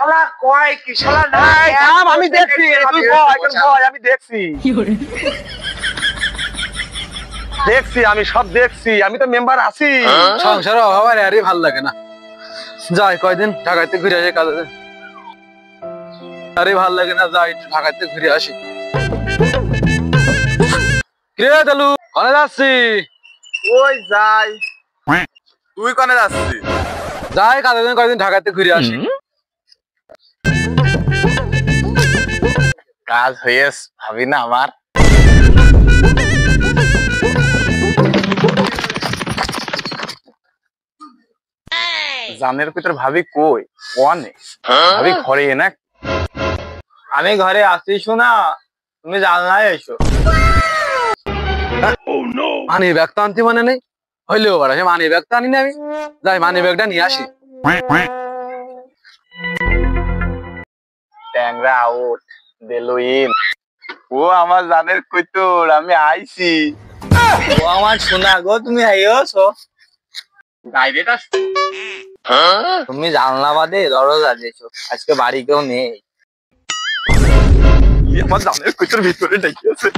শালা কয় কি শালা না আমি দেখছি তুই কয় কয় আমি দেখছি দেখছি আমি সব দেখছি আমি তো মেম্বার আছি সংসার অভাব আরে ভাল লাগে না যাই কয়দিন ঢাকাতে ঘুরে আসি কাজে আরে ভাল লাগে না যাই ঢাকাতে ঘুরে আসি কে দালু কোনে যাচ্ছি ওই যাই তুই কোনে যাচ্ছিস যাই কাজে কয়দিন ঢাকাতে ঘুরে আসি কাজ হয়েছে ভাবি না আমার জানের ভিতর ভাবি কই কোনে ভাবি ঘরে না আমি ঘরে আসি শোনা তুমি জানলায় এসো মানি ব্যাগ তো আনতে মানে নেই হইলেও পারে মানি ব্যাগ তো আনি না আমি যাই মানি ব্যাগটা নিয়ে আসি ট্যাংরা আউট দেলুইন ও আমার জানের কইতর আমি আইছি ও আমার শোনা গো তুমি আইছো ডাইরেক্ট আস তুমি জানলা বাদে দরজা দিয়েছো আজকে বাড়ি কেউ নেই আমার জানের কইতর ভিতরে ঢেকেছে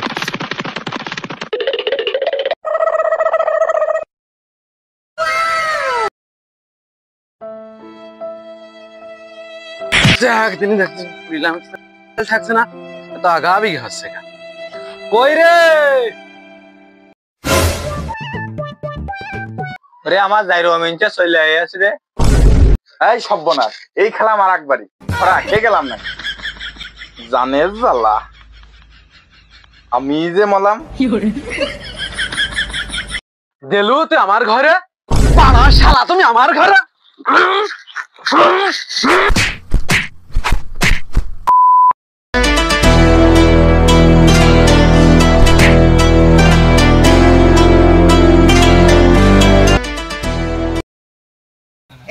একদিনই দেখছি থাকছে না তো আগাবি হচ্ছে কই রে রে আমার যাইরো মিনটা চলে আইছে রে এই সর্বনাশ এই খেলা আমার একবারই ওরা কে গেলাম না জানের জ্বালা আমি যে মলাম দেলু তুই আমার ঘরে পাড়া শালা তুমি আমার ঘরে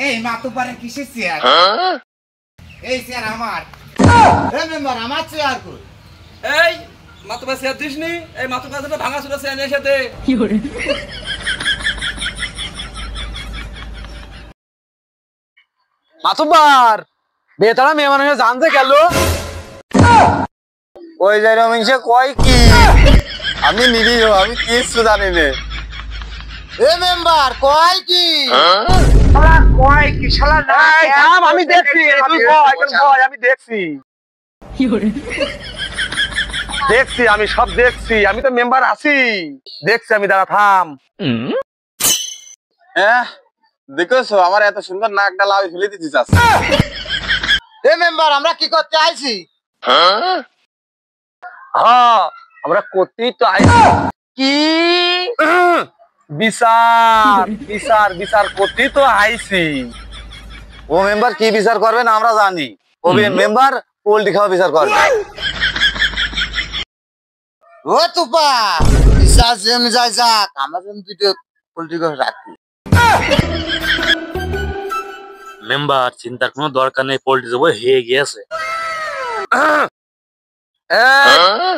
এই মাতুবারে কিসের চেয়ার এই চেয়ার আমার মেম্বার আমার চেয়ার কই এই মাতুবা চেয়ার দিসনি এই মাতুবা যেটা ভাঙা ছিল চেয়ার নিয়ে সাথে কি করে মাতুবার বেতারা মেয়ে মানুষ জানতে গেল ওই যাইরো মিনছে কয় কি আমি নিরীহ আমি কিছু জানি না এ মেম্বার কয় কি শালা কয় কি শালা না আমি দেখছি তুই কয় কয় আমি দেখছি দেখছি আমি সব দেখছি আমি তো মেম্বার আছি দেখছি আমি দাঁড়া থাম হ্যাঁ দেখছো আমার এত সুন্দর নাকটা লাভ ফেলে দিতে চাস এ মেম্বার আমরা কি করতে আইছি হ্যাঁ আমরা করতেই তো আইছি কি বিচার বিচার বিচার করতেই তো আইছি ও মেম্বার কি বিচার করবে না আমরা জানি ও মেম্বার পোল্ট্রি খাওয়া বিচার করবে ও তুপা বিচার যেম যাই যাক আমরা যেন দুটো পোল্ট্রি করে রাখি মেম্বার চিন্তার কোনো দরকার নেই পোল্ট্রি দেবো হয়ে গিয়েছে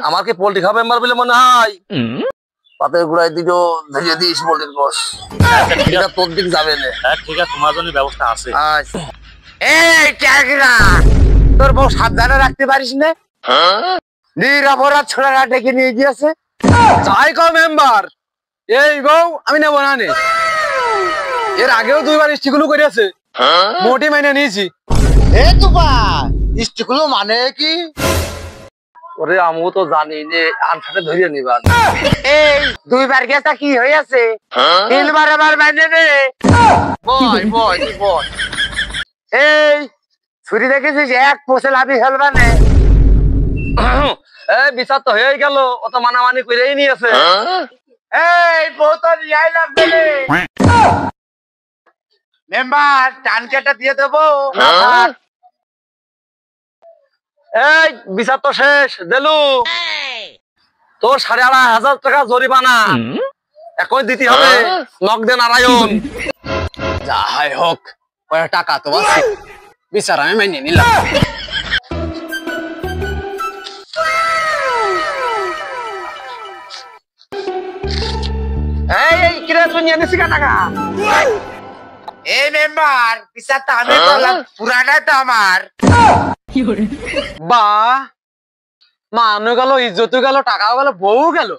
আমার কি পোল্ট্রি খাওয়া মেম্বার বলে মনে হয় পাতের গুড়াই দিল ভেজে দিস পোল্ট্রির বস এটা তোর দিক যাবে না হ্যাঁ ঠিক আছে তোমার জন্য ব্যবস্থা আছে এই ট্যাগরা তোর বউ সাবধানে রাখতে পারিস না নিরাপরাধ ছোড়ারা ডেকে নিয়ে গিয়েছে যাই কও মেম্বার এই বউ আমি নেব না নে এর আগেও দুইবার স্টিগুলো করেছে মোটি মাইনে নিয়েছি এ তুপা ইস্টিকুলো মানে কি ওরে আমিও তো জানি যে আনসারে ধরিয়ে নিবার এই দুইবার গেছা কি হয়েছে তিনবার আবার মাইনে রে বয় বয় তুই বয় এই ছুরি দেখেছিস এক পোষে লাভি ফেলবা নে এই বিচার তো হয়ে গেল অত মানামানি করেই নিয়েছে এই বউ তো রিয়াই লাগবে রে মেম্বার টান কেটে দিয়ে দেবো এই বিচার তো শেষ দেলু তোর 5,500 টাকা জরিমানা এখন দিতে হবে নগদে নারায়ণ যাই হোক ওই টাকা তো আছে বিচার আমি মেনে নিলাম এই কিরে তুই নিয়ে নিছিস টাকা এই মেম্বার বিচার তো আমি করলাম, পুরাটাই তো আমার। বা মানু গেল, ইজ্জতও গেল, টাকাও গেল, বউ গেল।